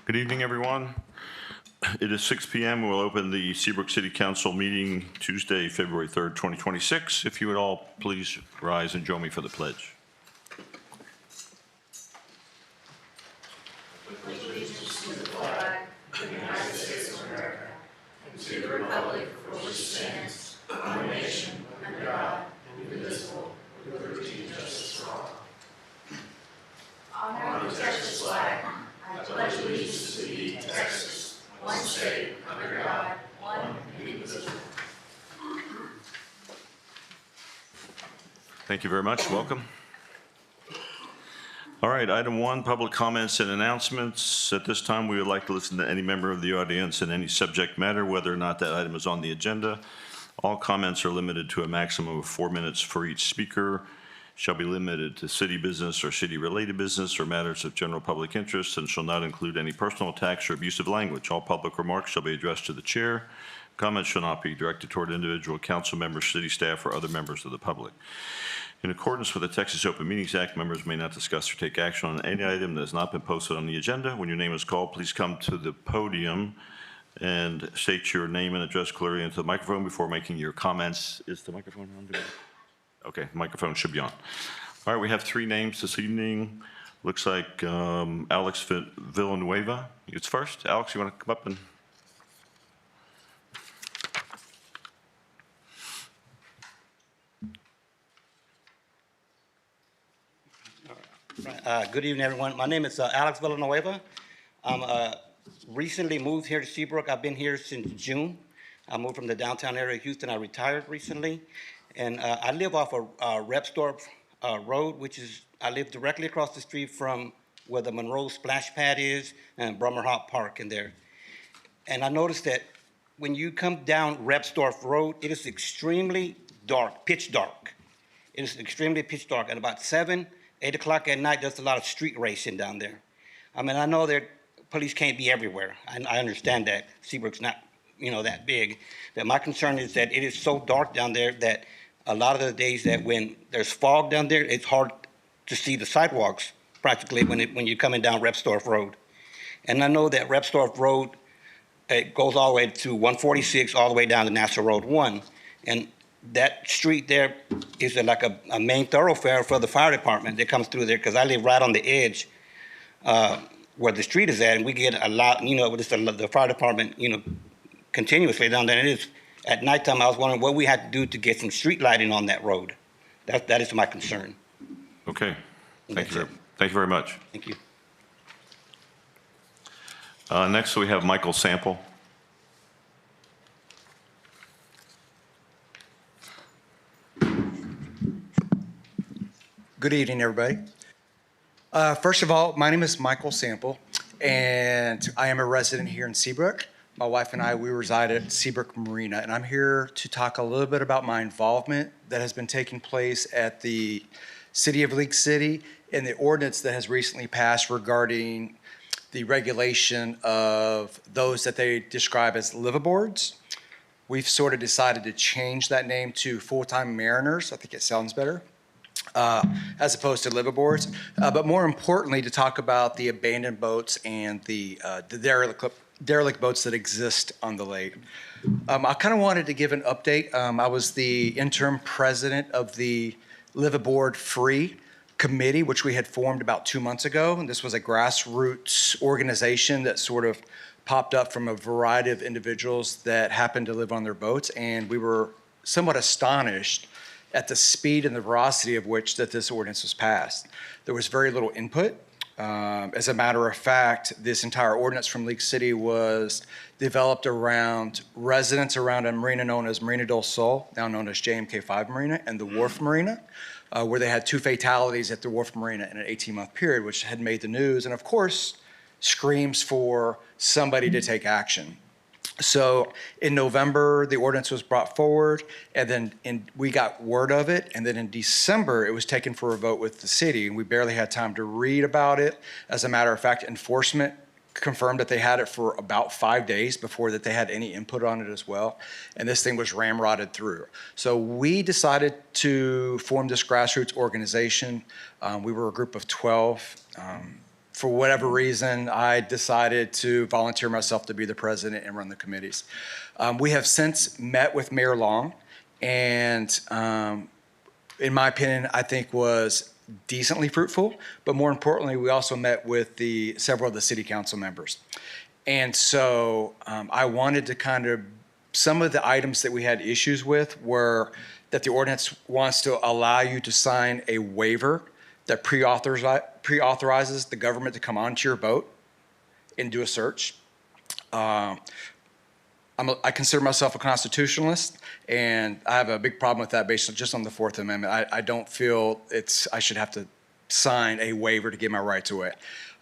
Good evening, everyone. It is 6 p.m. We'll open the Seabrook City Council meeting Tuesday, February 3rd, 2026. If you would all please rise and join me for the pledge. Thank you very much. Welcome. All right, item 1, public comments and announcements. At this time, we would like to listen to any member of the audience in any subject matter, whether or not that item is on the agenda. All comments are limited to a maximum of 4 minutes for each speaker, shall be limited to city business or city-related business or matters of general public interest, and shall not include any personal attacks or abusive language. All public remarks shall be addressed to the chair. Comments shall not be directed toward individual council members, city staff, or other members of the public. In accordance with the Texas Open Meetings Act, members may not discuss or take action on any item that has not been posted on the agenda. When your name is called, please come to the podium and state your name and address clearly into the microphone before making your comments. Is the microphone on? Okay, the microphone should be on. All right, we have 3 names this evening. Looks like Alex Villanueva. It's first. Alex, you want to come up and... Good evening, everyone. My name is Alex Villanueva. I'm recently moved here to Seabrook. I've been here since June. I moved from the downtown area of Houston. I retired recently. And I live off of Repstorp Road, which is, I live directly across the street from where the Monroe Splash Pad is and Brummerhop Park in there. And I noticed that when you come down Repstorp Road, it is extremely dark, pitch dark. It is extremely pitch dark. At about 8 o'clock at night, there's a lot of street racing down there. I mean, I know that police can't be everywhere. I understand that. Seabrook's not, that big. But my concern is that it is so dark down there that a lot of the days that when there's fog down there, it's hard to see the sidewalks practically when you're coming down Repstorp Road. And I know that Repstorp Road, it goes all the way to 146, all the way down to Nassau Road 1. And that street there is like a main thoroughfare for the fire department that comes through there, because I live right on the edge where the street is at, and we get a lot, with the fire department, continuously down there. And it is, at nighttime, I was wondering what we had to do to get some street lighting on that road. That is my concern. Okay. Thank you very much. Thank you. Next, we have Michael Sample. Good evening, everybody. First of all, my name is Michael Sample, and I am a resident here in Seabrook. My wife and I, we reside at Seabrook Marina, and I'm here to talk a little bit about my involvement that has been taking place at the City of League City and the ordinance that has recently passed regarding the regulation of those that they describe as liveaboards. We've sort of decided to change that name to full-time mariners. I think it sounds better. As opposed to liveaboards, but more importantly, to talk about the abandoned boats and the derelict boats that exist on the lake. I kind of wanted to give an update. I was the interim president of the Liveaboard Free Committee, which we had formed about 2 months ago, and this was a grassroots organization that sort of popped up from a variety of individuals that happened to live on their boats, and we were somewhat astonished at the speed and the veracity of which that this ordinance was passed. There was very little input. As a matter of fact, this entire ordinance from League City was developed around residents around a marina known as Marina del Sol, now known as JMK5 Marina, and the Wharf Marina, where they had 2 fatalities at the Wharf Marina in an 18-month period, which had made the news, and of course, screams for somebody to take action. So in November, the ordinance was brought forward, and then we got word of it, and then in December, it was taken for a vote with the city, and we barely had time to read about it. As a matter of fact, enforcement confirmed that they had it for about 5 days before that they had any input on it as well, and this thing was ramrodded through. So we decided to form this grassroots organization. We were a group of 12 for whatever reason, I decided to volunteer myself to be the president and run the committees. We have since met with Mayor Long, and in my opinion, I think was decently fruitful. But more importantly, we also met with several of the city council members. And so I wanted to kind of, some of the items that we had issues with were that the ordinance wants to allow you to sign a waiver that pre-authorizes the government to come onto your boat and do a search. I consider myself a constitutionalist, and I have a big problem with that based just on the Fourth Amendment. I don't feel I should have to sign a waiver to give my rights away.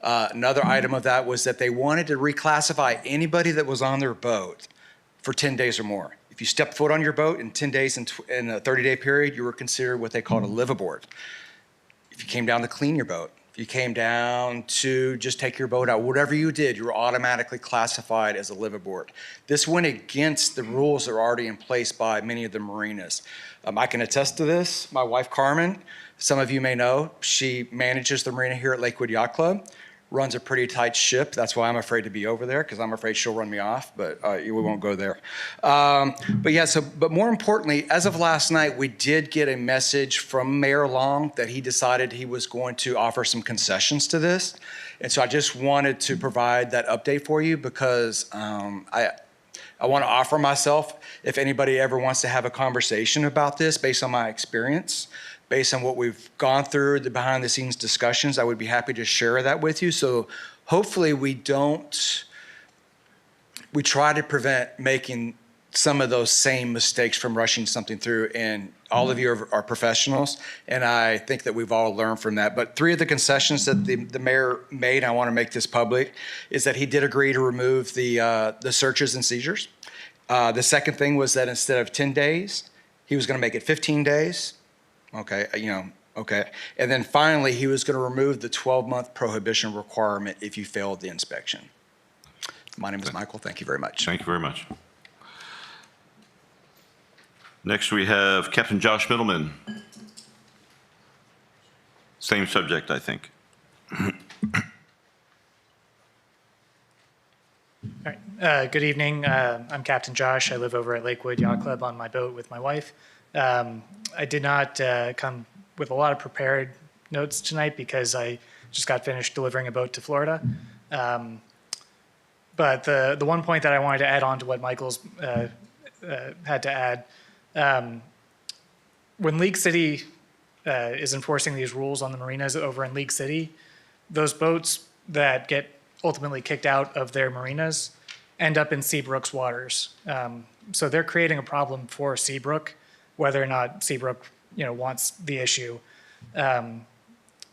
Another item of that was that they wanted to reclassify anybody that was on their boat for 10 days or more. If you stepped foot on your boat in 10 days in a 30-day period, you were considered what they called a liveaboard. If you came down to clean your boat, if you came down to just take your boat out, whatever you did, you were automatically classified as a liveaboard. This went against the rules that are already in place by many of the marinas. I can attest to this. My wife, Carmen, some of you may know, she manages the marina here at Lakewood Yacht Club, runs a pretty tight ship. That's why I'm afraid to be over there, because I'm afraid she'll run me off, but we won't go there. But more importantly, as of last night, we did get a message from Mayor Long that he decided he was going to offer some concessions to this. And so I just wanted to provide that update for you, because I want to offer myself, if anybody ever wants to have a conversation about this based on my experience, based on what we've gone through, the behind the scenes discussions, I would be happy to share that with you. So hopefully we try to prevent making some of those same mistakes from rushing something through. And all of you are professionals, and I think that we've all learned from that. But 3 of the concessions that the mayor made, I want to make this public, is that he did agree to remove the searches and seizures. The second thing was that instead of 10 days, he was going to make it 15 days. Okay, okay. And then finally, he was going to remove the 12-month prohibition requirement if you failed the inspection. My name is Michael. Thank you very much. Thank you very much. Next, we have Captain Josh Middleman. Same subject, I think. All right. Good evening. I'm Captain Josh. I live over at Lakewood Yacht Club on my boat with my wife. I did not come with a lot of prepared notes tonight because I just got finished delivering a boat to Florida. But the one point that I wanted to add on to what Michael's had to add, when League City is enforcing these rules on the marinas over in League City, those boats that get ultimately kicked out of their marinas end up in Seabrook's waters. So they're creating a problem for Seabrook, whether or not Seabrook, wants the issue.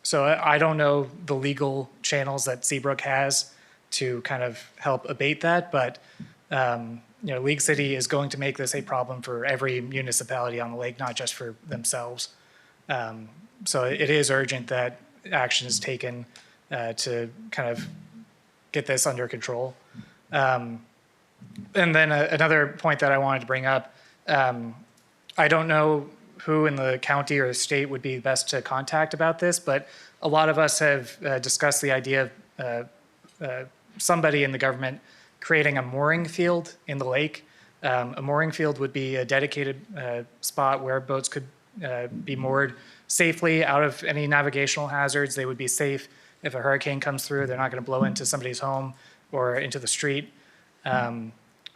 So I don't know the legal channels that Seabrook has to kind of help abate that, but League City is going to make this a problem for every municipality on the lake, not just for themselves. So it is urgent that action is taken to kind of get this under control. And then another point that I wanted to bring up, I don't know who in the county or the state would be best to contact about this, but a lot of us have discussed the idea of somebody in the government creating a mooring field in the lake. A mooring field would be a dedicated spot where boats could be moored safely out of any navigational hazards. They would be safe if a hurricane comes through. They're not going to blow into somebody's home or into the street.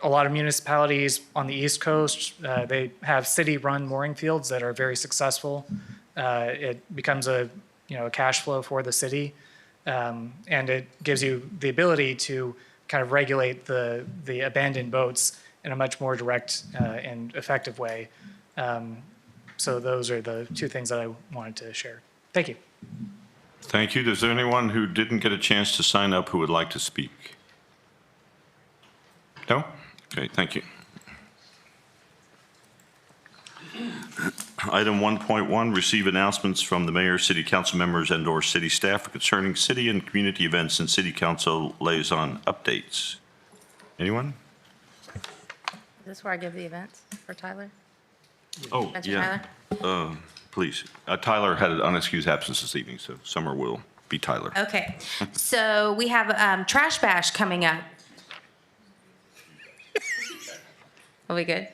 A lot of municipalities on the East Coast, they have city-run mooring fields that are very successful. It becomes a cash flow for the city, and it gives you the ability to kind of regulate the abandoned boats in a much more direct and effective way. So those are the 2 things that I wanted to share. Thank you. Thank you. Is there anyone who didn't get a chance to sign up who would like to speak? No? Okay, thank you. Item 1.1, receive announcements from the mayor, city council members, and/or city staff concerning city and community events and city council liaison updates. Anyone? Is this where I give the events for Tyler? Oh, Mr. yeah. Please. Tyler had an unexcused absence this evening, so Summer will be Tyler. Okay, so we have Trash Bash coming up. Are we good?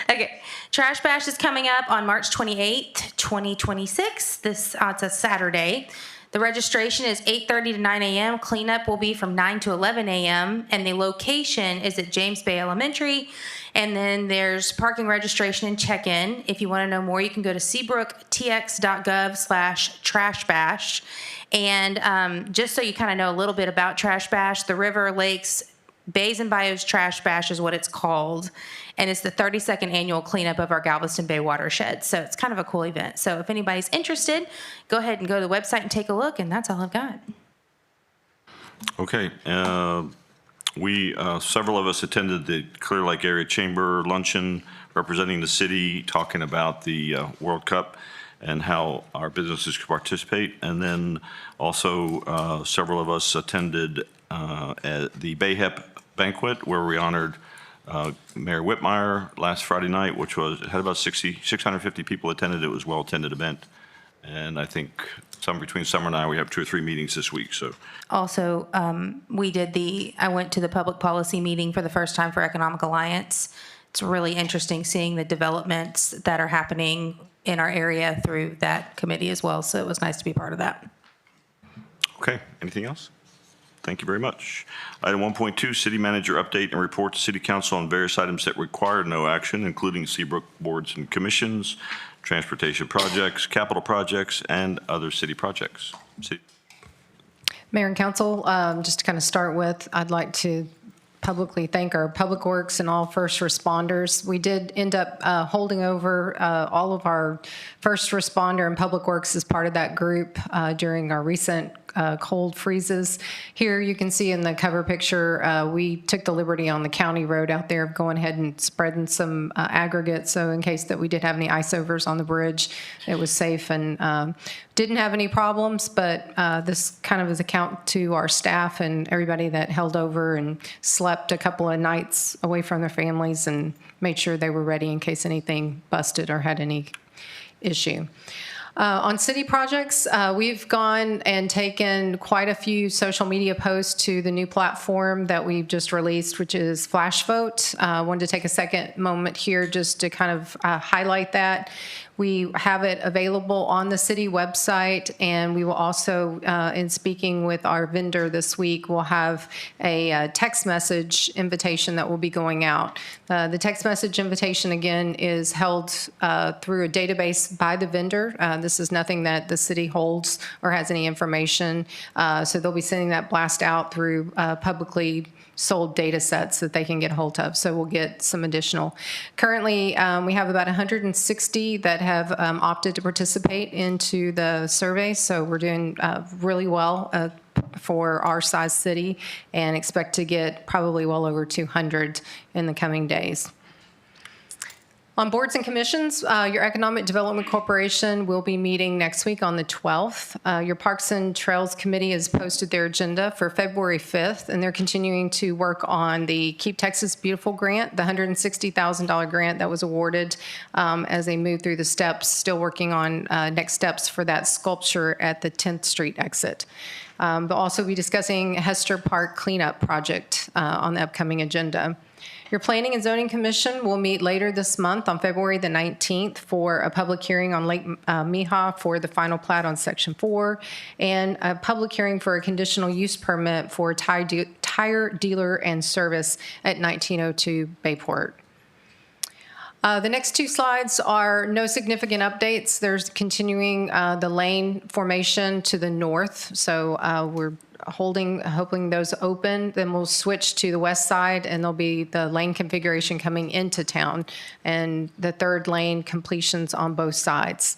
Okay, Trash Bash is coming up on March 28th, 2026. It's a Saturday. The registration is 8:30 to 9 a.m. Cleanup will be from 9 to 11 a.m. And the location is at James Bay Elementary. And then there's parking registration and check-in. If you want to know more, you can go to seabrooktx.gov/trashbash. And just so you kind of know a little bit about Trash Bash, the River Lakes Bays and Bayous Trash Bash is what it's called. And it's the 32nd annual cleanup of our Galveston Bay watershed. So it's kind of a cool event. So if anybody's interested, go ahead and go to the website and take a look. And that's all I've got. Okay. Several of us attended the Clear Lake Area Chamber luncheon representing the city, talking about the World Cup and how our businesses could participate. And then also several of us attended at the BAHEP banquet where we honored Mayor Whitmire last Friday night, which had about 650 people attended. It was a well-attended event. And I think between Summer and I, we have 2 or 3 meetings this week. So Also, I went to the public policy meeting for the first time for Economic Alliance. It's really interesting seeing the developments that are happening in our area through that committee as well. So it was nice to be a part of that. okay, anything else? Thank you very much. Item 1.2, City Manager Update and Report to City Council on various items that require no action, including Seabrook boards and commissions, transportation projects, capital projects, and other city projects. Mayor and Council, just to kind of start with, I'd like to publicly thank our Public Works and all first responders. We did end up holding over all of our first responder and Public Works as part of that group during our recent cold freezes. Here you can see in the cover picture, we took the liberty on the county road out there of going ahead and spreading some aggregate. So in case that we did have any ice overs on the bridge, it was safe and didn't have any problems. But this kind of is a count to our staff and everybody that held over and slept a couple of nights away from their families and made sure they were ready in case anything busted or had any issue. On city projects, we've gone and taken quite a few social media posts to the new platform that we've just released, which is Flash Vote. I wanted to take a second moment here just to kind of highlight that. We have it available on the city website, and we will also, in speaking with our vendor this week, we'll have a text message invitation that will be going out. The text message invitation, again, is held through a database by the vendor. This is nothing that the city holds or has any information. So they'll be sending that blast out through publicly sold data sets that they can get a hold of. So we'll get some additional. Currently, we have about 160 that have opted to participate into the survey. So we're doing really well for our size city and expect to get probably well over 200 in the coming days. On boards and commissions, your Economic Development Corporation will be meeting next week on the 12th. Your Parks and Trails Committee has posted their agenda for February 5th, and they're continuing to work on the Keep Texas Beautiful grant, the $160,000 grant that was awarded as they move through the steps, still working on next steps for that sculpture at the 10th Street exit. They'll also be discussing Hester Park cleanup project on the upcoming agenda. Your Planning and Zoning Commission will meet later this month on February the 19th for a public hearing on Lake Miha for the final plat on Section 4 and a public hearing for a conditional use permit for tire dealer and service at 1902 Bayport. The next 2 slides are no significant updates. There's continuing the lane formation to the north. So we're hoping those open. Then we'll switch to the west side and there'll be the lane configuration coming into town and the 3rd lane completions on both sides.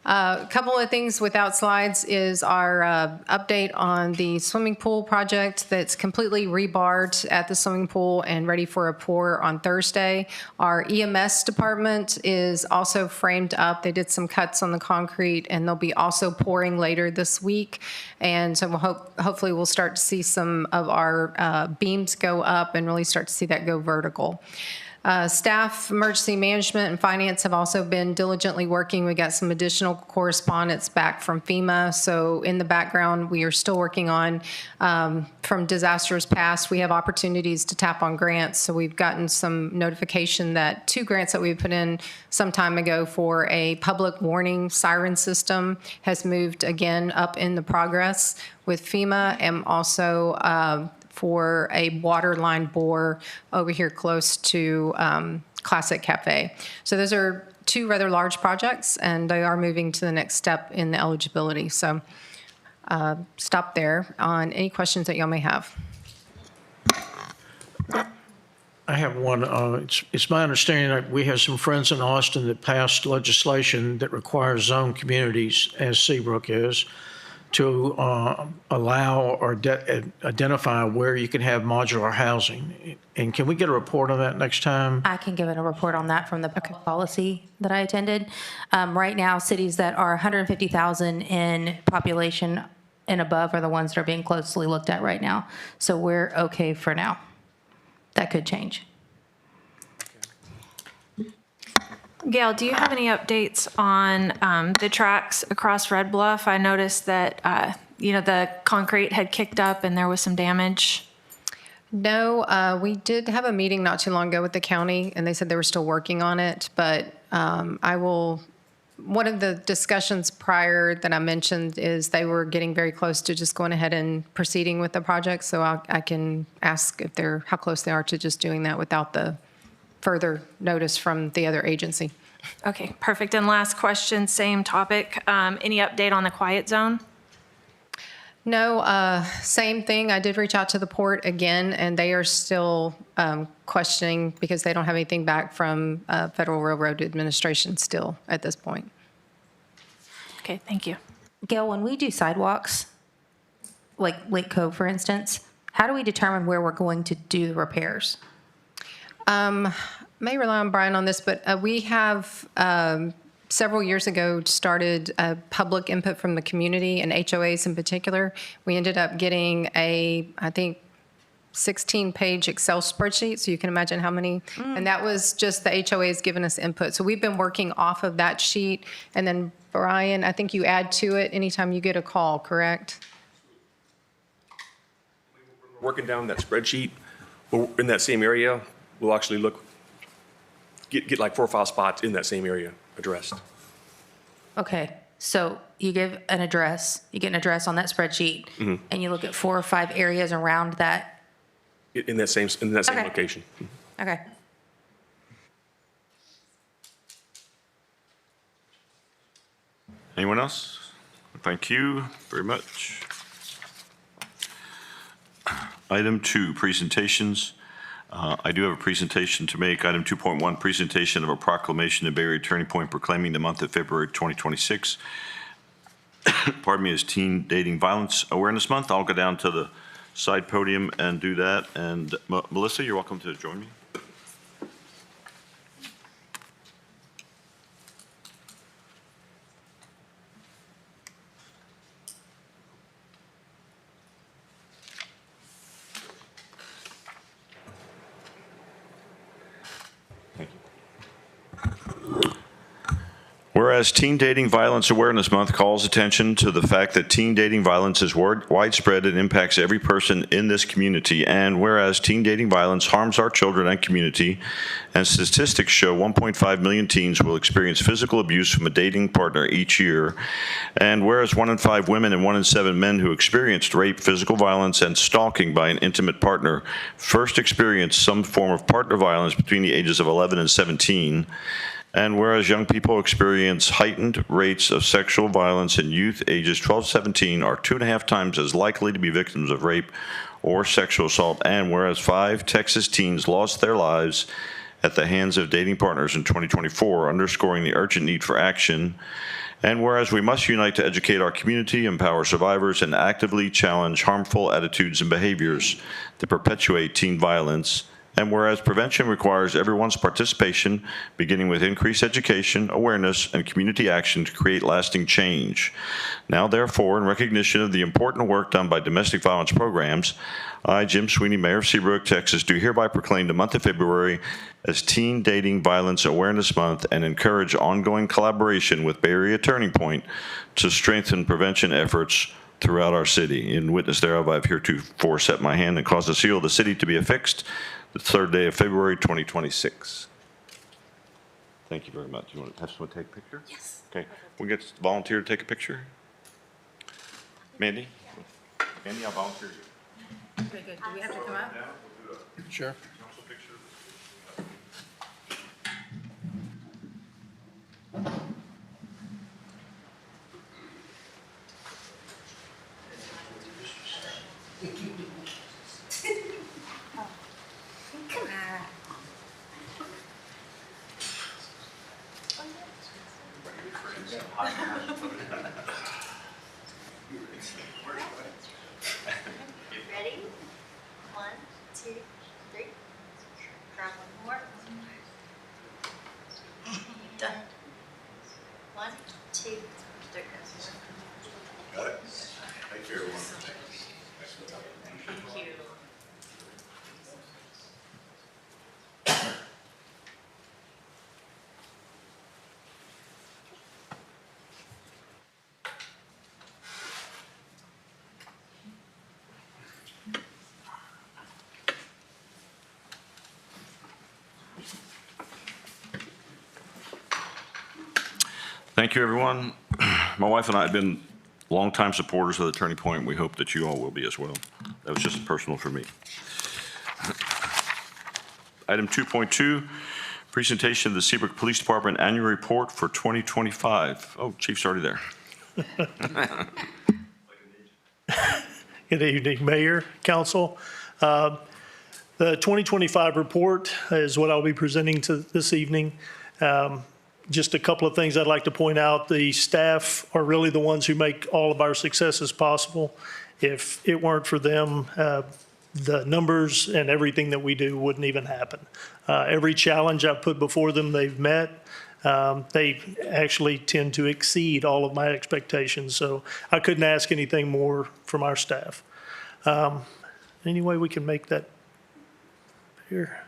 A couple of things without slides is our update on the swimming pool project that's completely rebarred at the swimming pool and ready for a pour on Thursday. Our EMS department is also framed up. They did some cuts on the concrete and they'll be also pouring later this week. And so hopefully we'll start to see some of our beams go up and really start to see that go vertical. Staff, emergency management, and finance have also been diligently working. We got some additional correspondence back from FEMA. So in the background, we are still working on, from disasters past, we have opportunities to tap on grants. So we've gotten some notification that 2 grants that we put in some time ago for a public warning siren system has moved again up in the progress with FEMA, and also for a water line bore over here close to Classic Cafe. So those are 2 rather large projects, and they are moving to the next step in the eligibility. So stop there on any questions that y'all may have. I have one. It's my understanding that we have some friends in Austin that passed legislation that requires zone communities, as Seabrook is, to allow or identify where you can have modular housing. And can we get a report on that next time? I can give it a report on that from the public policy that I attended. Right now, cities that are 150,000 in population and above are the ones that are being closely looked at right now. So we're okay for now. That could change. Gail, do you have any updates on the tracks across Red Bluff? I noticed that, the concrete had kicked up and there was some damage. No, we did have a meeting not too long ago with the county, and they said they were still working on it. But one of the discussions prior that I mentioned is they were getting very close to just going ahead and proceeding with the project. So I can ask how close they are to just doing that without the further notice from the other agency. Okay, perfect. And last question, same topic. Any update on the quiet zone? No, same thing. I did reach out to the port again, and they are still questioning because they don't have anything back from Federal Railroad Administration still at this point. Okay, thank you. Gail, when we do sidewalks, like Lake Cove, for instance, how do we determine where we're going to do the repairs? May rely on Brian on this, but we have several years ago started public input from the community and HOAs in particular. We ended up getting I think, 16-page Excel spreadsheet, so you can imagine how many. And that was just the HOAs giving us input. So we've been working off of that sheet. And then, Brian, I think you add to it anytime you get a call, correct? Working down that spreadsheet, in that same area, we'll actually get like 4 or 5 spots in that same area addressed. Okay, so you give an address, you get an address on that spreadsheet, and you look at 4 or 5 areas around that. In that same Okay. location. Okay. Anyone else? Thank you very much. Item 2, presentations. I do have a presentation to make. Item 2.1, presentation of a proclamation of Bay Area Turning Point proclaiming the month of February 2026. Pardon me, as Teen Dating Violence Awareness Month. I'll go down to the side podium and do that. And Melissa, you're welcome to join me. Whereas Teen Dating Violence Awareness Month calls attention to the fact that teen dating violence is widespread and impacts every person in this community, and whereas teen dating violence harms our children and community, and statistics show 1.5 million teens will experience physical abuse from a dating partner each year, and whereas 1 in 5 women and 1 in 7 men who experienced rape, physical violence, and stalking by an intimate partner first experienced some form of partner violence between the ages of 11 and 17, and whereas young people experience heightened rates of sexual violence in youth ages 12 to 17 are 2.5 times as likely to be victims of rape or sexual assault, and whereas 5 Texas teens lost their lives at the hands of dating partners in 2024, underscoring the urgent need for action, and whereas we must unite to educate our community, empower survivors, and actively challenge harmful attitudes and behaviors that perpetuate teen violence, And whereas prevention requires everyone's participation, beginning with increased education, awareness, and community action to create lasting change. Now, therefore, in recognition of the important work done by domestic violence programs, I, Jim Sweeney, Mayor of Seabrook, Texas, do hereby proclaim the month of February as Teen Dating Violence Awareness Month and encourage ongoing collaboration with Bay Area Turning Point to strengthen prevention efforts throughout our city. In witness thereof, I have heretofore set my hand and caused the seal of the city to be affixed the third day of February 2026. Thank you very much. You want to have someone take a picture? Yes. Okay. We get a volunteer to take a picture? Mandy? Mandy, I'll volunteer you. Okay, good. Do we have to come up? Sure. Ready? 1, 2, 3. Try one more. Done. 1, 2, 3. Thank you, everyone. Thank you. Thank you, everyone. My wife and I have been longtime supporters of the Turning Point. We hope that you all will be as well. That was just personal for me. Item 2.2, presentation of the Seabrook Police Department Annual Report for 2025. Oh, Chief's already there. Good evening, Mayor, Council. The 2025 report is what I'll be presenting to this evening. Just a couple of things I'd like to point out. The staff are really the ones who make all of our successes possible. If it weren't for them, the numbers and everything that we do wouldn't even happen. Every challenge I've put before them, they've met. They actually tend to exceed all of my expectations. So I couldn't ask anything more from our staff. Any way we can make that here?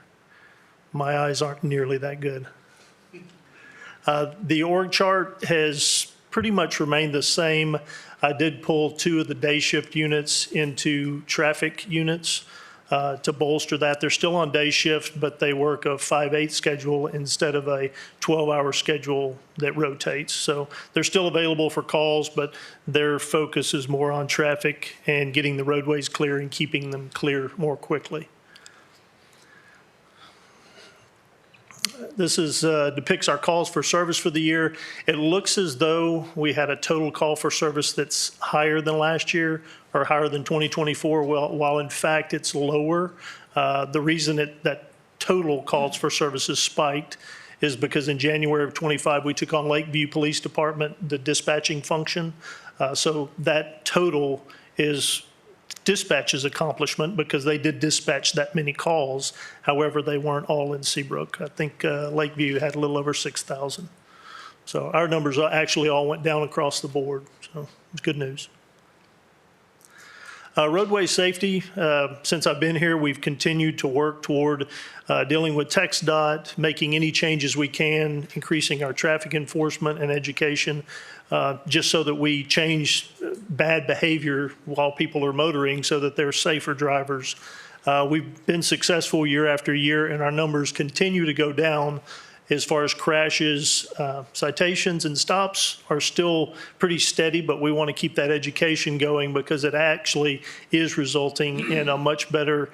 My eyes aren't nearly that good. The org chart has pretty much remained the same. I did pull 2 of the day shift units into traffic units to bolster that. They're still on day shift, but they work a 5/8 schedule instead of a 12-hour schedule that rotates. So they're still available for calls, but their focus is more on traffic and getting the roadways clear and keeping them clear more quickly. This depicts our calls for service for the year. It looks as though we had a total call for service that's higher than last year or higher than 2024, while in fact it's lower. The reason that total calls for services spiked is because in January of 25, we took on Lakeview Police Department, the dispatching function. So that total is dispatch's accomplishment because they did dispatch that many calls. However, they weren't all in Seabrook. I think Lakeview had a little over 6,000. So our numbers actually all went down across the board. So it's good news. Roadway safety, since I've been here, we've continued to work toward dealing with TxDOT, making any changes we can, increasing our traffic enforcement and education, just so that we change bad behavior while people are motoring so that they're safer drivers. We've been successful year after year, and our numbers continue to go down as far as crashes. Citations and stops are still pretty steady, but we want to keep that education going because it actually is resulting in a much better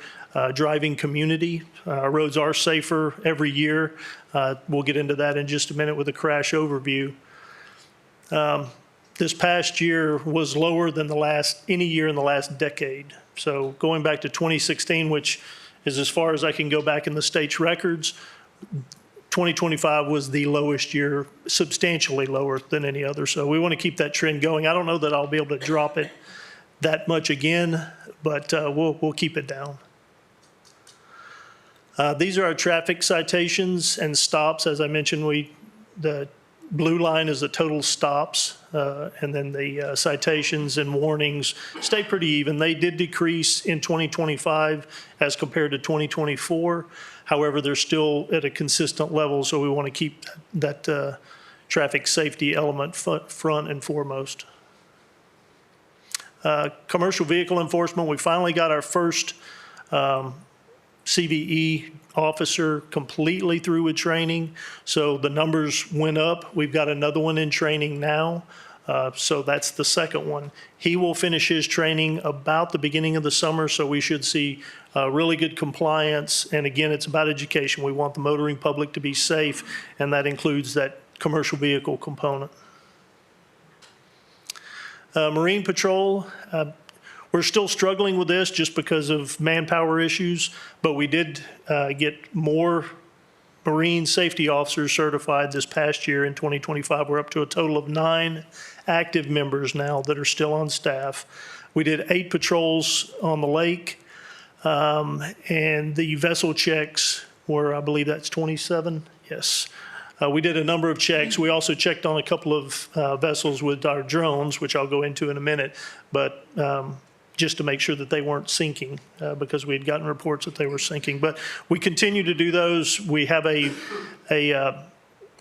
driving community. Our roads are safer every year. We'll get into that in just a minute with a crash overview. This past year was lower than any year in the last decade. So going back to 2016, which is as far as I can go back in the state's records, 2025 was the lowest year, substantially lower than any other. So we want to keep that trend going. I don't know that I'll be able to drop it that much again, but we'll keep it down. These are our traffic citations and stops. As I mentioned, the blue line is the total stops, and then the citations and warnings stay pretty even. They did decrease in 2025 as compared to 2024. However, they're still at a consistent level, so we want to keep that traffic safety element front and foremost. Commercial vehicle enforcement, we finally got our first CVE officer completely through with training. So the numbers went up. We've got another one in training now. So that's the second one. He will finish his training about the beginning of the summer, so we should see really good compliance. And again, it's about education. We want the motoring public to be safe, and that includes that commercial vehicle component. Marine Patrol, we're still struggling with this just because of manpower issues, but we did get more Marine safety officers certified this past year in 2025. We're up to a total of 9 active members now that are still on staff. We did 8 patrols on the lake, and the vessel checks were, I believe that's 27, yes. We did a number of checks. We also checked on a couple of vessels with our drones, which I'll go into in a minute, but just to make sure that they weren't sinking because we had gotten reports that they were sinking. But we continue to do those. We have a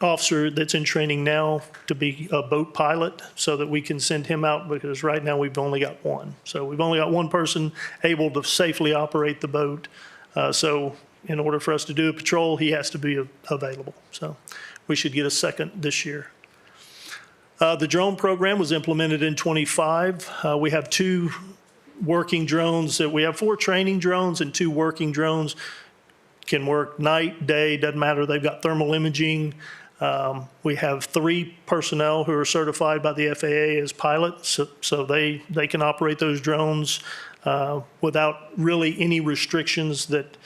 officer that's in training now to be a boat pilot so that we can send him out, because right now we've only got one. So we've only got one person able to safely operate the boat. So in order for us to do a patrol, he has to be available. So we should get a second this year. The drone program was implemented in 25. We have 2 working drones. We have 4 training drones and 2 working drones. Can work night, day, doesn't matter. They've got thermal imaging. We have 3 personnel who are certified by the FAA as pilots, so they can operate those drones without really any restrictions that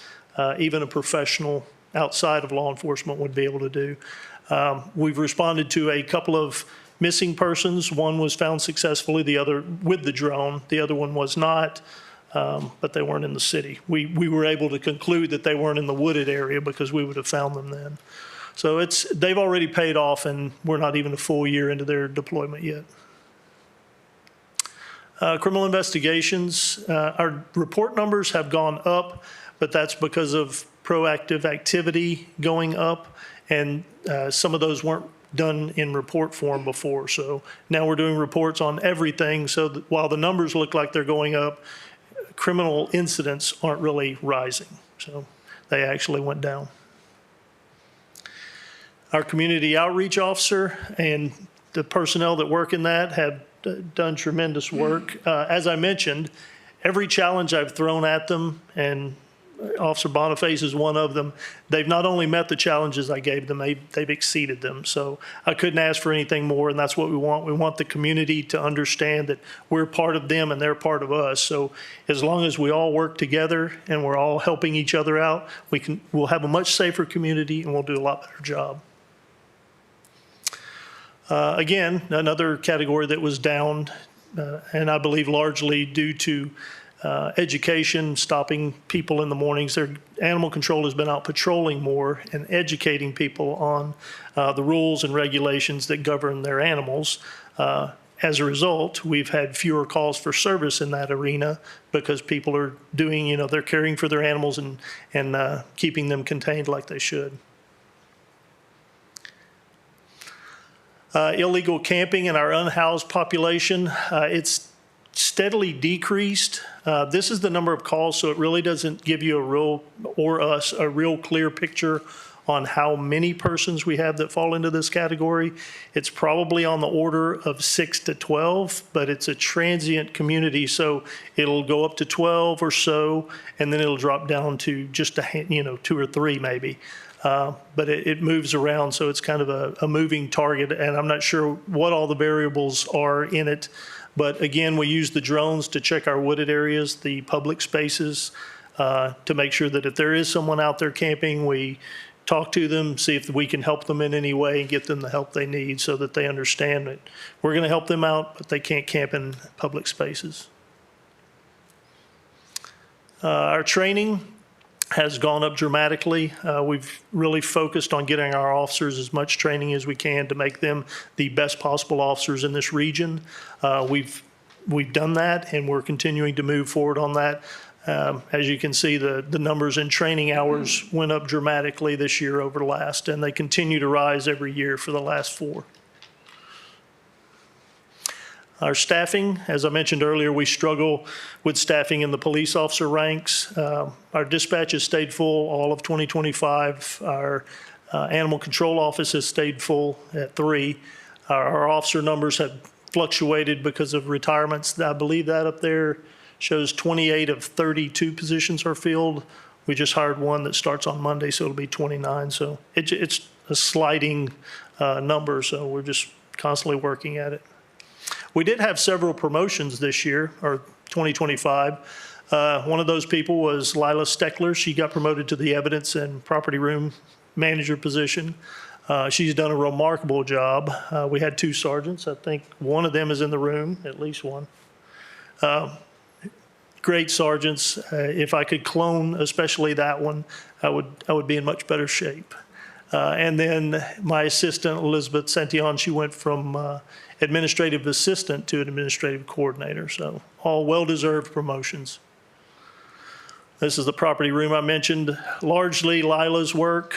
even a professional outside of law enforcement would be able to do. We've responded to a couple of missing persons. One was found successfully, the other with the drone. The other one was not, but they weren't in the city. We were able to conclude that they weren't in the wooded area because we would have found them then. So they've already paid off, and we're not even a full year into their deployment yet. Criminal investigations, our report numbers have gone up, but that's because of proactive activity going up, and some of those weren't done in report form before. So now we're doing reports on everything, so that while the numbers look like they're going up, criminal incidents aren't really rising. So they actually went down. Our community outreach officer and the personnel that work in that have done tremendous work. As I mentioned, every challenge I've thrown at them, and Officer Boniface is one of them, they've not only met the challenges I gave them, they've exceeded them. So I couldn't ask for anything more, and that's what we want. We want the community to understand that we're part of them and they're part of us. So as long as we all work together and we're all helping each other out, we'll have a much safer community and we'll do a lot better job. Again, another category that was down, and I believe largely due to education, stopping people in the mornings. Animal control has been out patrolling more and educating people on the rules and regulations that govern their animals. As a result, we've had fewer calls for service in that arena because people are doing, they're caring for their animals and keeping them contained like they should. Illegal camping in our unhoused population, it's steadily decreased. This is the number of calls, so it really doesn't give you a real clear picture on how many persons we have that fall into this category. It's probably on the order of 6 to 12, but it's a transient community, so it'll go up to 12 or so, and then it'll drop down to just 2 or 3 maybe. But it moves around, so it's kind of a moving target, and I'm not sure what all the variables are in it. But again, we use the drones to check our wooded areas, the public spaces, to make sure that if there is someone out there camping, we talk to them, see if we can help them in any way and get them the help they need so that they understand that we're going to help them out, but they can't camp in public spaces. Our training, has gone up dramatically. We've really focused on getting our officers as much training as we can to make them the best possible officers in this region. We've done that, and we're continuing to move forward on that. As you can see, the numbers in training hours went up dramatically this year over last, and they continue to rise every year for the last 4. Our staffing, as I mentioned earlier, we struggle with staffing in the police officer ranks. Our dispatch has stayed full all of 2025. Our animal control office has stayed full at 3. Our officer numbers have fluctuated because of retirements. I believe that up there shows 28 of 32 positions are filled. We just hired one that starts on Monday, so it'll be 29. So it's a sliding number, so we're just constantly working at it. We did have several promotions this year, or 2025. One of those people was Lila Steckler. She got promoted to the evidence and property room manager position. She's done a remarkable job. We had 2 sergeants. I think one of them is in the room, at least one. Great sergeants. If I could clone especially that one, I would be in much better shape. And then my assistant, Elizabeth Santillon, she went from administrative assistant to an administrative coordinator. So all well-deserved promotions. This is the property room I mentioned. Largely Lila's work.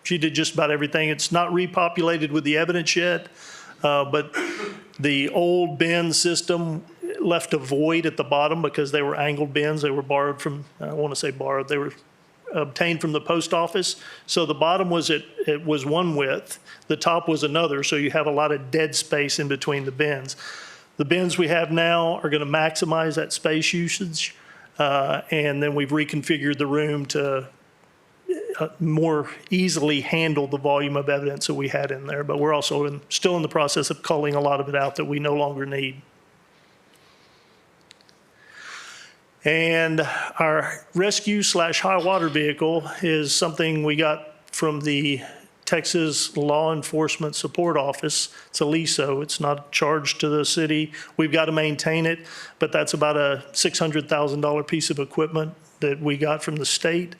She did just about everything. It's not repopulated with the evidence yet, but the old bin system left a void at the bottom because they were angled bins. They were borrowed from, I want to say borrowed, they were obtained from the post office. So the bottom was it was one width, the top was another, so you have a lot of dead space in between the bins. The bins we have now are going to maximize that space usage, and then we've reconfigured the room to more easily handle the volume of evidence that we had in there. But we're also still in the process of culling a lot of it out that we no longer need. And our rescue/high water vehicle is something we got from the Texas Law Enforcement Support Office. It's a LESO. It's not charged to the city. We've got to maintain it, but that's about a $600,000 piece of equipment that we got from the state.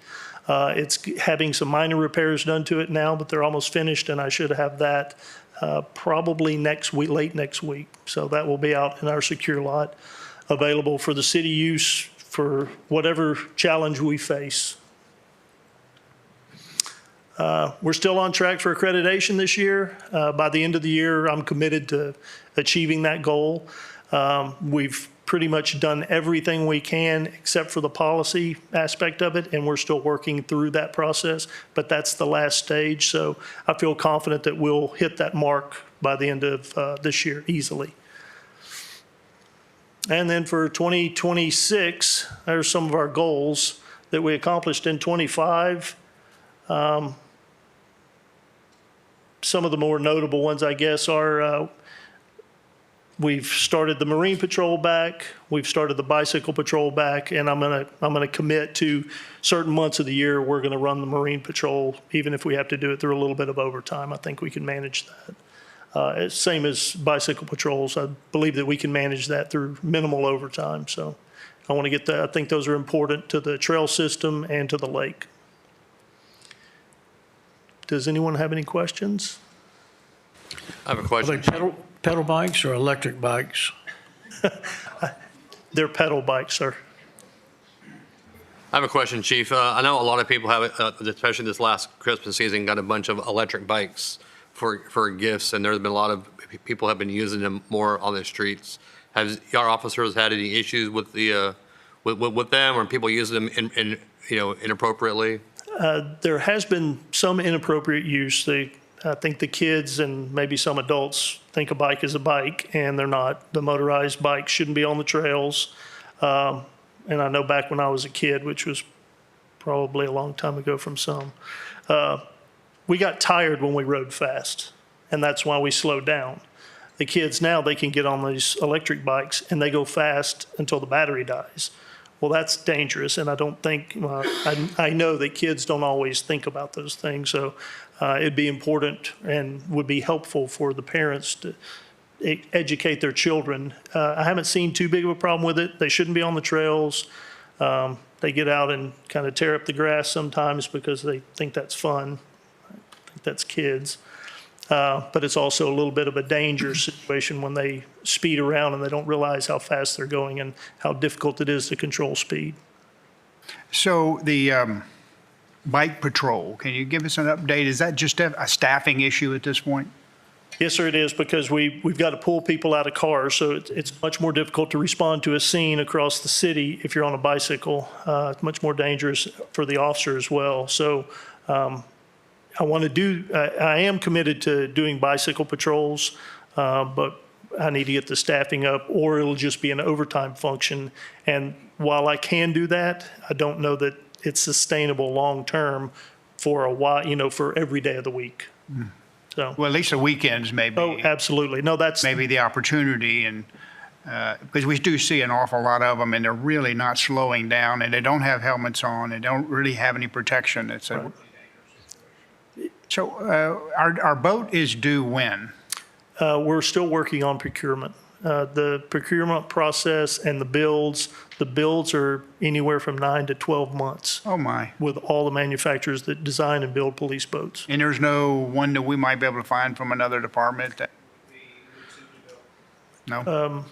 It's having some minor repairs done to it now, but they're almost finished, and I should have that probably next week, late next week. So that will be out in our secure lot, available for the city use for whatever challenge we face. We're still on track for accreditation this year. By the end of the year, I'm committed to achieving that goal. We've pretty much done everything we can except for the policy aspect of it, and we're still working through that process, but that's the last stage. So I feel confident that we'll hit that mark by the end of this year easily. And then for 2026, there's some of our goals that we accomplished in 25. Some of the more notable ones, I guess, are we've started the Marine Patrol back, we've started the Bicycle Patrol back, and I'm gonna commit to certain months of the year we're gonna run the Marine Patrol, even if we have to do it through a little bit of overtime. I think we can manage that. Same as bicycle patrols. I believe that we can manage that through minimal overtime. So I want to get that. I think those are important to the trail system and to the lake. Does anyone have any questions? I have a Are question. they pedal bikes or electric bikes? They're pedal bikes, sir. I have a question, Chief. I know a lot of people have, especially this last Christmas season, got a bunch of electric bikes for gifts, and there's been a lot of people have been using them more on the streets. Have our officers had any issues with the with them, or people using them inappropriately? There has been some inappropriate use. I think the kids and maybe some adults think a bike is a bike, and they're not. The motorized bikes shouldn't be on the trails. And I know back when I was a kid, which was probably a long time ago from some, we got tired when we rode fast, and that's why we slowed down. The kids now, they can get on these electric bikes and they go fast until the battery dies. Well, that's dangerous, and I don't think, I know that kids don't always think about those things, so it'd be important and would be helpful for the parents to educate their children. I haven't seen too big of a problem with it. They shouldn't be on the trails. They get out and kind of tear up the grass sometimes because they think that's fun. I think that's kids. But it's also a little bit of a dangerous situation when they speed around and they don't realize how fast they're going and how difficult it is to control speed. So the bike patrol, can you give us an update? Is that just a staffing issue at this point? Yes, sir, it is, because we've got to pull people out of cars, so it's much more difficult to respond to a scene across the city if you're on a bicycle. It's much more dangerous for the officer as well. So I am committed to doing bicycle patrols, but I need to get the staffing up, or it'll just be an overtime function. And while I can do that, I don't know that it's sustainable long-term for a while, for every day of the week. So, Well, at least the weekends maybe. oh, absolutely. No, that's, Maybe the opportunity, and because we do see an awful lot of them, and they're really not slowing down, and they don't have helmets on, they don't really have any protection. So our boat is due when? we're still working on procurement. The procurement process and the builds are anywhere from 9 to 12 months Oh, my. with all the manufacturers that design and build police boats. And there's no one that we might be able to find from another department that? No?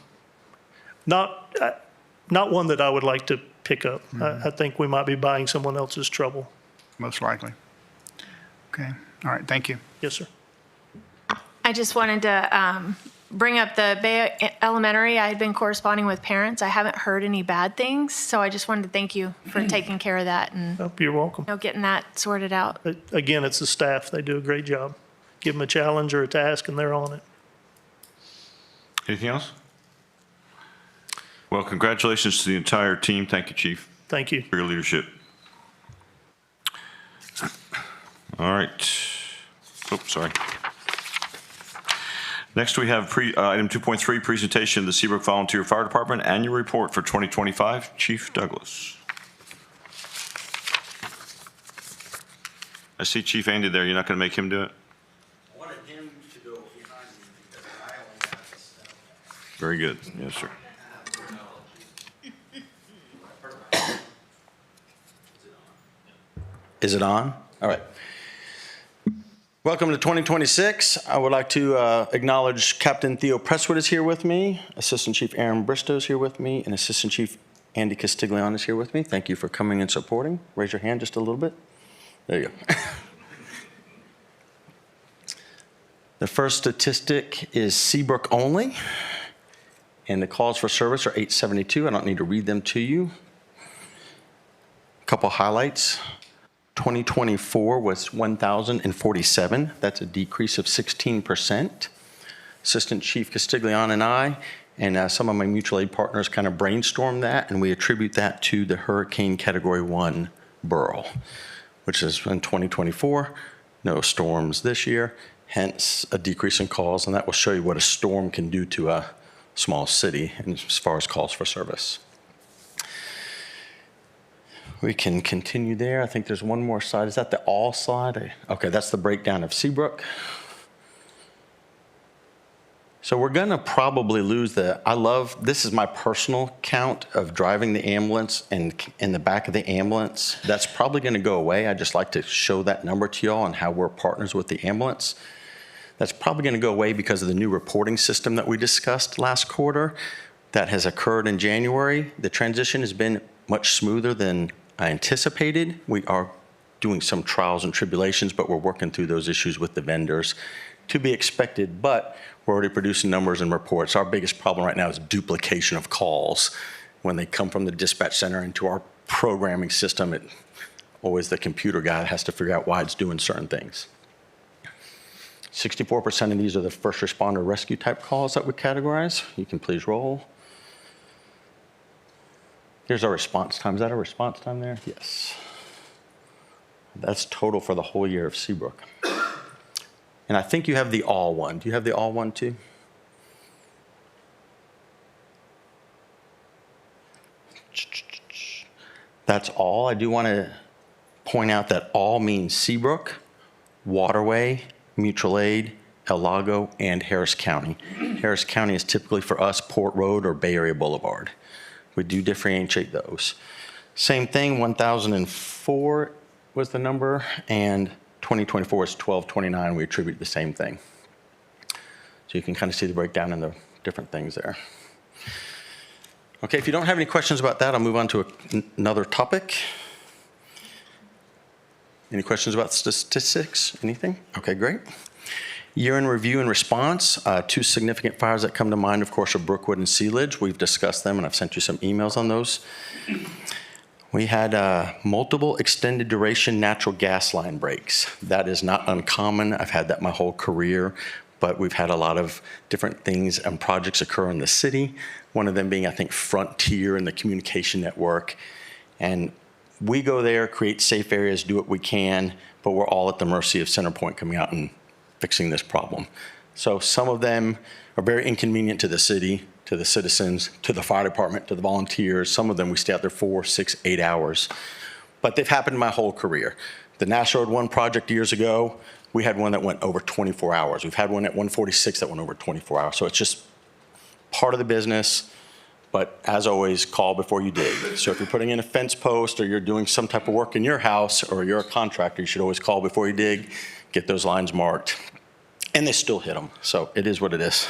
Not one that I would like to pick up. I think we might be buying someone else's trouble. Most likely. Okay. All right. Thank you. Yes, sir. I just wanted to bring up the Bay Elementary. I had been corresponding with parents. I haven't heard any bad things, so I just wanted to thank you for taking care of that and Oh, you're welcome. getting that sorted out. Again, it's the staff. They do a great job. Give them a challenge or a task, and they're on it. Anything else? Well, congratulations to the entire team. Thank you, Chief, Thank you. for your leadership. All right. Oops, sorry. Next, we have item 2.3, presentation of the Seabrook Volunteer Fire Department Annual Report for 2025. Chief Douglas. I see Chief Andy there. You're not going to make him do it? I wanted him to go behind me because I only got this stuff. Very good. Yes, sir. Is it on? All right. Welcome to 2026. I would like to acknowledge Captain Theo Presswood is here with me, Assistant Chief Aaron Bristow is here with me, and Assistant Chief Andy Castiglione is here with me. Thank you for coming and supporting. Raise your hand just a little bit. There you go. The first statistic is Seabrook only, and the calls for service are 872. I don't need to read them to you. A couple highlights. 2024 was 1,047. That's a decrease of 16%. Assistant Chief Castiglione and I and some of my mutual aid partners kind of brainstormed that, and we attribute that to the Hurricane Category 1 Beryl, which is in 2024, no storms this year, hence a decrease in calls, and that will show you what a storm can do to a small city as far as calls for service. We can continue there. I think there's one more slide. Is that the all slide? Okay, that's the breakdown of Seabrook. So we're gonna probably lose this is my personal count of driving the ambulance and in the back of the ambulance. That's probably gonna go away. I just like to show that number to y'all and how we're partners with the ambulance. That's probably gonna go away because of the new reporting system that we discussed last quarter that has occurred in January. The transition has been much smoother than I anticipated. We are doing some trials and tribulations, but we're working through those issues with the vendors. To be expected, but we're already producing numbers and reports. Our biggest problem right now is duplication of calls. When they come from the dispatch center into our programming system, always the computer guy has to figure out why it's doing certain things. 64% of these are the first responder rescue type calls that we categorize. You can please roll. Here's our response time. Is that our response time there? Yes. That's total for the whole year of Seabrook. And I think you have the all one. Do you have the all one too? That's all. I do want to point out that all means Seabrook, Waterway, Mutual Aid, El Lago, and Harris County. Harris County is typically for us Port Road or Bay Area Boulevard. We do differentiate those. Same thing, 1,004 was the number, and 2024 is 1,229. We attribute the same thing. So you can kind of see the breakdown in the different things there. Okay, if you don't have any questions about that, I'll move on to another topic. Any questions about statistics? Anything? Okay, great. Year in review and response. Two significant fires that come to mind, of course, are Brookwood and Sealedge. We've discussed them, and I've sent you some emails on those. We had multiple extended duration natural gas line breaks. That is not uncommon. I've had that my whole career, but we've had a lot of different things and projects occur in the city. One of them being, I think, Frontier and the communication network. And we go there, create safe areas, do what we can, but we're all at the mercy of CenterPoint coming out and fixing this problem. So some of them are very inconvenient to the city, to the citizens, to the fire department, to the volunteers. Some of them we stay out there 4, 6, 8 hours. But they've happened my whole career. The Nash Road 1 project years ago, we had one that went over 24 hours. We've had one at 146 that went over 24 hours. So it's just part of the business. But as always, call before you dig. So if you're putting in a fence post or you're doing some type of work in your house or you're a contractor, you should always call before you dig, get those lines marked. And they still hit them. So it is what it is.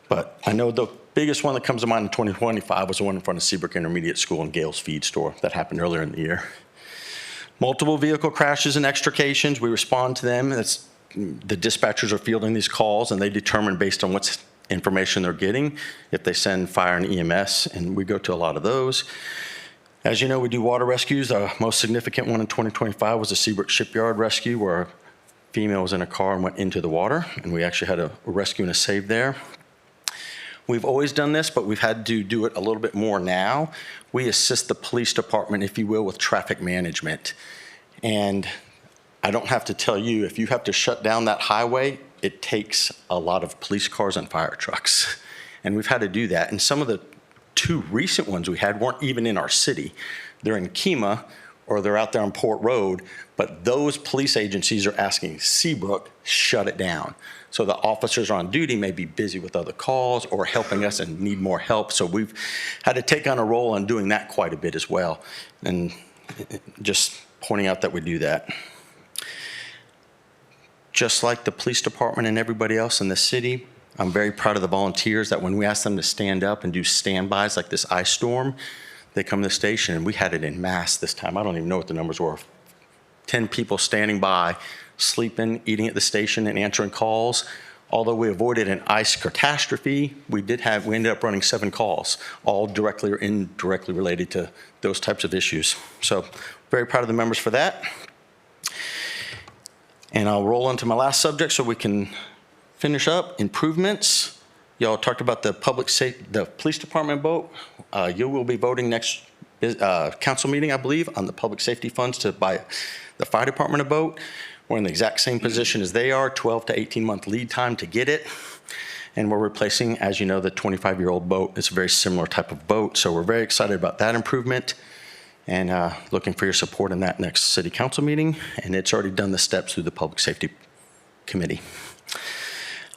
But I know the biggest one that comes to mind in 2025 was the one in front of Seabrook Intermediate School and Gale's Feed Store. That happened earlier in the year. Multiple vehicle crashes and extrications. We respond to them. That's, the dispatchers are fielding these calls, and they determine based on what information they're getting if they send fire and EMS, and we go to a lot of those. As you know, we do water rescues. The most significant one in 2025 was the Seabrook Shipyard rescue, where a female was in a car and went into the water, and we actually had a rescue and a save there. We've always done this, but we've had to do it a little bit more now. We assist the police department, if you will, with traffic management. And I don't have to tell you, if you have to shut down that highway, it takes a lot of police cars and fire trucks. And we've had to do that. And some of the two recent ones we had weren't even in our city. They're in Kemah, or they're out there on Port Road, but those police agencies are asking Seabrook, shut it down. So the officers on duty may be busy with other calls or helping us and need more help. So we've had to take on a role on doing that quite a bit as well. And just pointing out that we do that. Just like the police department and everybody else in the city, I'm very proud of the volunteers that when we ask them to stand up and do standbys like this ice storm, they come to the station, and we had it in mass this time. I don't even know what the numbers were. 10 people standing by, sleeping, eating at the station, and answering calls. Although we avoided an ice catastrophe, we ended up running 7 calls, all directly or indirectly related to those types of issues. So very proud of the members for that. And I'll roll on to my last subject so we can finish up. Improvements. Y'all talked about the the police department vote. You will be voting next council meeting, I believe, on the public safety funds to buy the fire department a boat. We're in the exact same position as they are, 12 to 18-month lead time to get it. And we're replacing, as you know, the 25-year-old boat. It's a very similar type of boat. So we're very excited about that improvement and looking for your support in that next city council meeting. And it's already done the steps through the public safety committee.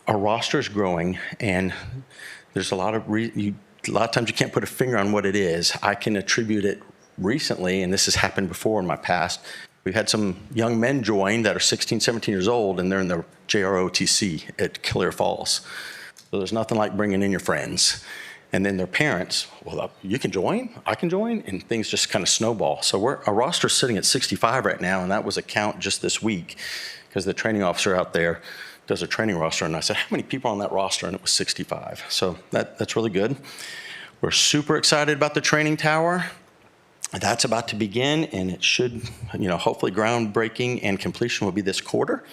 Our roster is growing, and there's a lot of times you can't put a finger on what it is. I can attribute it recently, and this has happened before in my past. We've had some young men join that are 16, 17 years old, and they're in the JROTC at Clear Falls. So there's nothing like bringing in your friends. And then their parents, well, you can join, I can join, and things just kind of snowball. So our roster's sitting at 65 right now, and that was a count just this week, because the training officer out there does a training roster, and I said, how many people on that roster? And it was 65. So that's really good. We're super excited about the training tower. That's about to begin, and it should, hopefully groundbreaking and completion will be this quarter.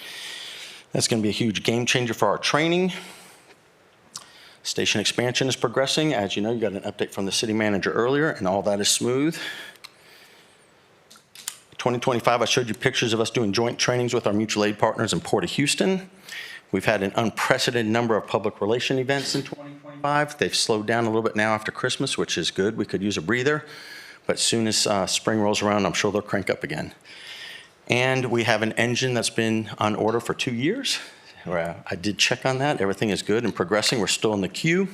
That's going to be a huge game changer for our training. Station expansion is progressing. As you know, you got an update from the city manager earlier, and all that is smooth. 2025, I showed you pictures of us doing joint trainings with our mutual aid partners in Port of Houston. We've had an unprecedented number of public relation events in 2025. They've slowed down a little bit now after Christmas, which is good. We could use a breather. But as soon as spring rolls around, I'm sure they'll crank up again. And we have an engine that's been on order for 2 years. I did check on that. Everything is good and progressing. We're still in the queue.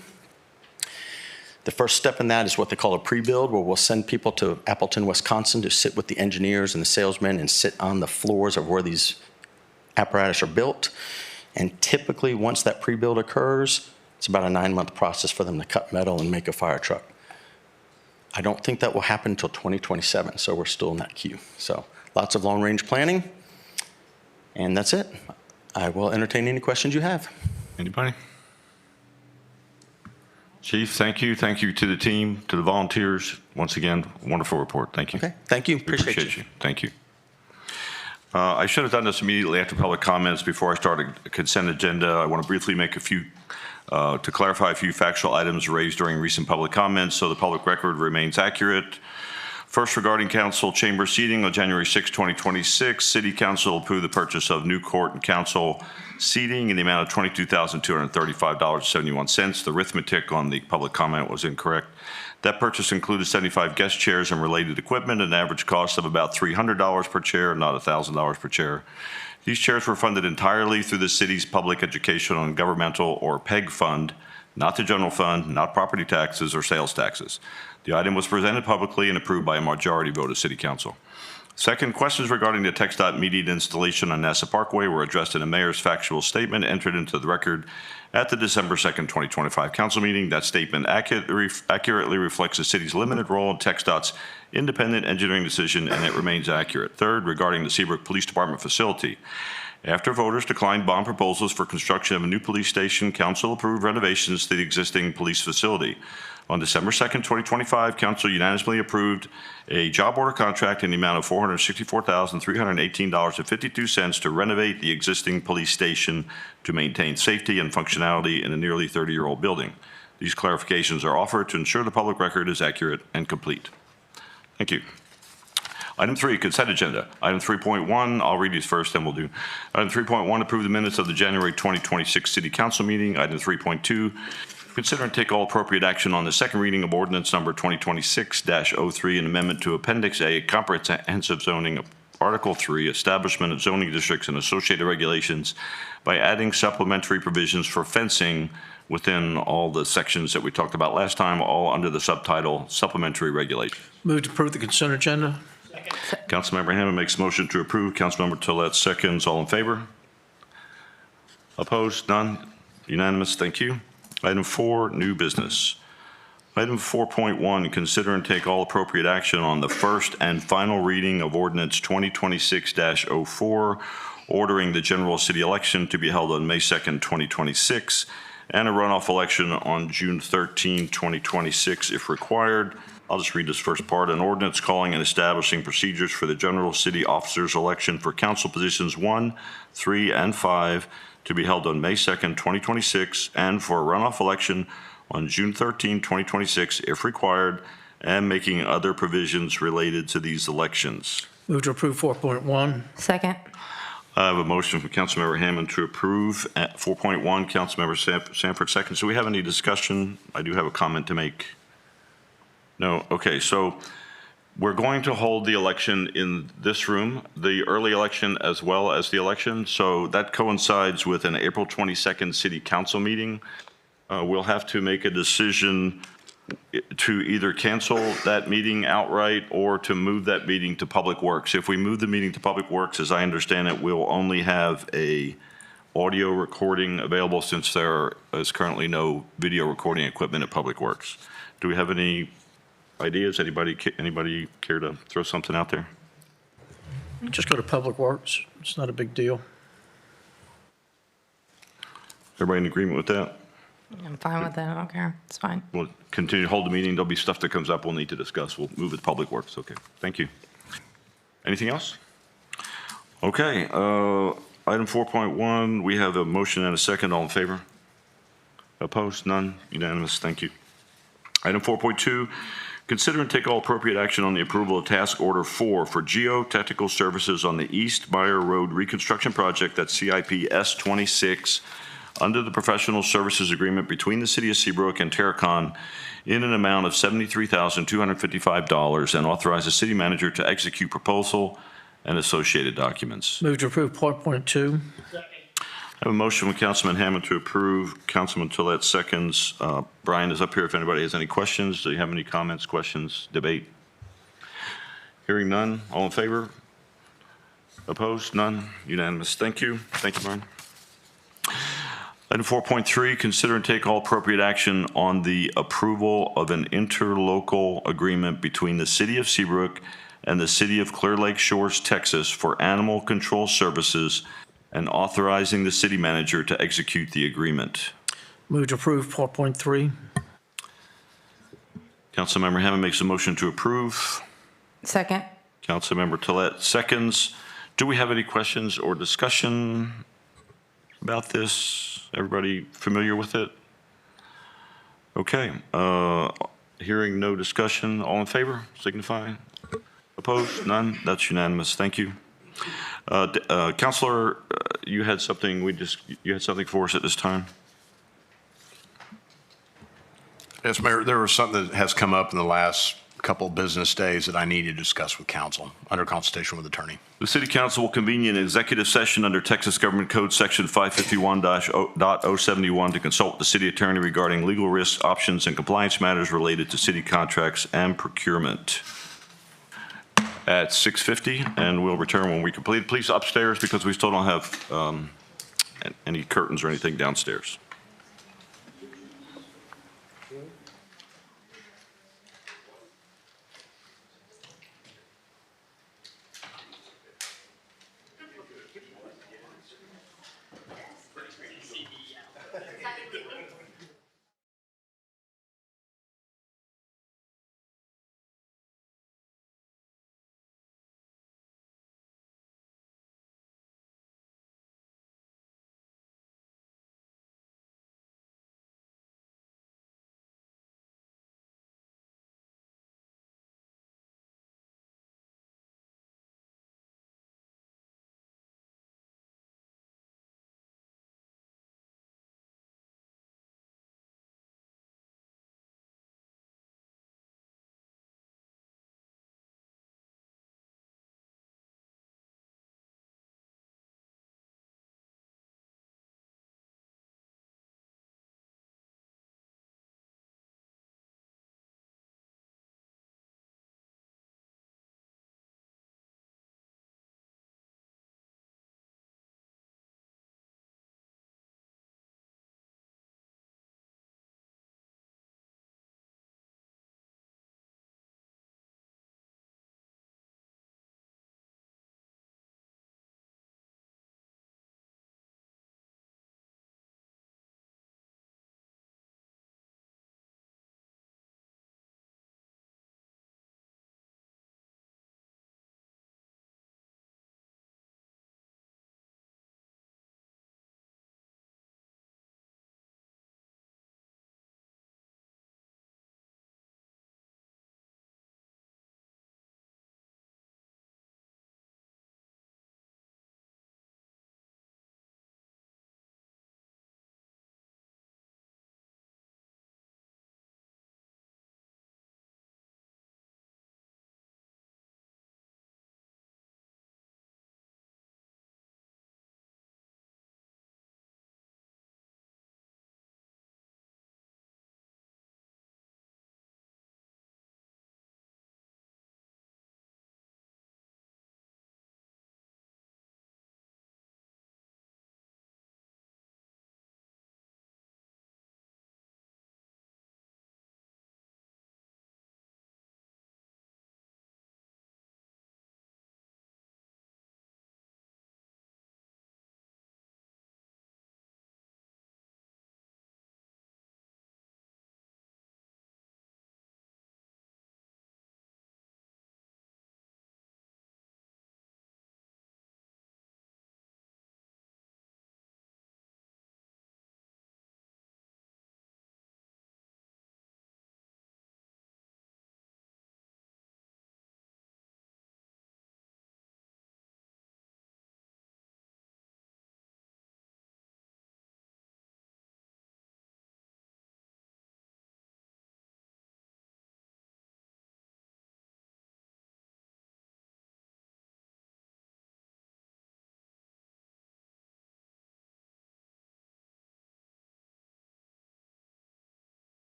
The first step in that is what they call a pre-build, where we'll send people to Appleton, Wisconsin to sit with the engineers and the salesmen and sit on the floors of where these apparatus are built. And typically, once that pre-build occurs, it's about a 9-month process for them to cut metal and make a fire truck. I don't think that will happen until 2027, so we're still in that queue. So lots of long-range planning, and that's it. I will entertain any questions you have. Anybody? Chief, thank you. Thank you to the team, to the volunteers. Once again, wonderful report. Thank you. Okay, thank you. We Appreciate you. Thank you. I should have done this immediately after public comments before I started a consent agenda. I want to briefly make a few, to clarify a few factual items raised during recent public comments so the public record remains accurate. First, regarding council chamber seating on January 6, 2026, City Council approved the purchase of new court and council seating in the amount of $22,235.71. The arithmetic on the public comment was incorrect. That purchase included 75 guest chairs and related equipment, an average cost of about $300 per chair, not $1,000 per chair. These chairs were funded entirely through the city's public educational and governmental, or PEG fund, not the general fund, not property taxes or sales taxes. The item was presented publicly and approved by a majority vote of City Council. Second, questions regarding the TxDOT median installation on NASA Parkway were addressed in the mayor's factual statement entered into the record at the December 2nd, 2025 council meeting. That statement accurately reflects the city's limited role in TxDOT's independent engineering decision, and it remains accurate. Third, regarding the Seabrook Police Department facility. After voters declined bond proposals for construction of a new police station, council approved renovations to the existing police facility. On December 2nd, 2025, council unanimously approved a job order contract in the amount of $464,318.52 to renovate the existing police station to maintain safety and functionality in a nearly 30-year-old building. These clarifications are offered to ensure the public record is accurate and complete. Thank you. Item 3, consent agenda. Item 3.1, I'll read these first, then we'll do. Item 3.1, approve the minutes of the January 2026 City Council meeting. Item 3.2, consider and take all appropriate action on the second reading of ordinance number 2026-03, an amendment to Appendix A, comprehensive zoning, Article 3, establishment of zoning districts and associated regulations by adding supplementary provisions for fencing within all the sections that we talked about last time, all under the subtitle supplementary regulation. Move to approve the consent agenda. Councilmember Hammond makes a motion to approve. Councilmember Tolet seconds. All in favor? Opposed? None? Unanimous? Thank you. Item 4, new business. Item 4.1, consider and take all appropriate action on the first and final reading of ordinance 2026-04, ordering the general city election to be held on May 2nd, 2026, and a runoff election on June 13, 2026, if required. I'll just read this first part. An ordinance calling and establishing procedures for the general city officers election for council positions 1, 3, and 5 to be held on May 2nd, 2026, and for a runoff election on June 13, 2026, if required, and making other provisions related to these elections. Move to approve 4.1. Second. I have a motion from Councilmember Hammond to approve at 4.1. Councilmember Sanford seconds. Do we have any discussion? I do have a comment to make. No? Okay, so we're going to hold the election in this room, the early election as well as the election. So that coincides with an April 22nd City Council meeting. We'll have to make a decision to either cancel that meeting outright or to move that meeting to Public Works. If we move the meeting to Public Works, as I understand it, we'll only have a audio recording available since there is currently no video recording equipment at Public Works. Do we have any ideas? Anybody care to throw something out there? Just go to Public Works. It's not a big deal. Everybody in agreement with that? I'm fine with that. I don't care. It's fine. We'll continue to hold the meeting. There'll be stuff that comes up we'll need to discuss. We'll move it to Public Works. Okay, thank you. Anything else? Okay, item 4.1, we have a motion and a second. All in favor? Opposed? None? Unanimous? Thank you. Item 4.2, consider and take all appropriate action on the approval of Task Order 4 for geotechnical services on the East Meyer Road reconstruction project, that's CIP S26, under the professional services agreement between the City of Seabrook and Terracon in an amount of $73,255, and authorize the city manager to execute proposal and associated documents. Move to approve 4.2. I have a motion from Councilman Hammond to approve. Councilman Tolet seconds. Brian is up here if anybody has any questions. Do you have any comments, questions, debate? Hearing none. All in favor? Opposed? None? Unanimous. Thank you. Thank you, Brian. Item 4.3, consider and take all appropriate action on the approval of an interlocal agreement between the City of Seabrook and the City of Clear Lake Shores, Texas for animal control services and authorizing the city manager to execute the agreement. Move to approve 4.3. Councilmember Hammond makes a motion to approve. Second. Councilmember Tolet seconds. Do we have any questions or discussion about this? Everybody familiar with it? Okay. Hearing no discussion. All in favor, signify. Opposed? None? That's unanimous. Thank you. Counselor, you had something for us at this time? Yes, Mayor, there was something that has come up in the last couple business days that I need to discuss with council under consultation with attorney. The City Council will convene an executive session under Texas Government Code Section 551.071 to consult with the city attorney regarding legal risks, options, and compliance matters related to city contracts and procurement. At 6:50, and we'll return when we complete. Please upstairs because we still don't have any curtains or anything downstairs.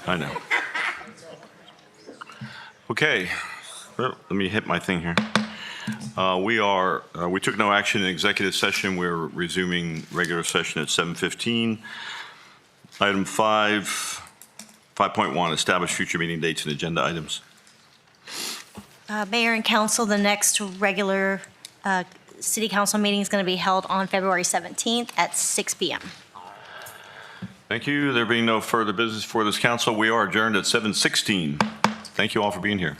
I know. Okay, well, let me hit my thing here. We took no action in executive session. We're resuming regular session at 7:15. Item 5.1, establish future meeting dates and agenda items. Mayor and council, the next regular city council meeting is going to be held on February 17th at 6 p.m. Thank you. There being no further business for this council, we are adjourned at 7:16. Thank you all for being here.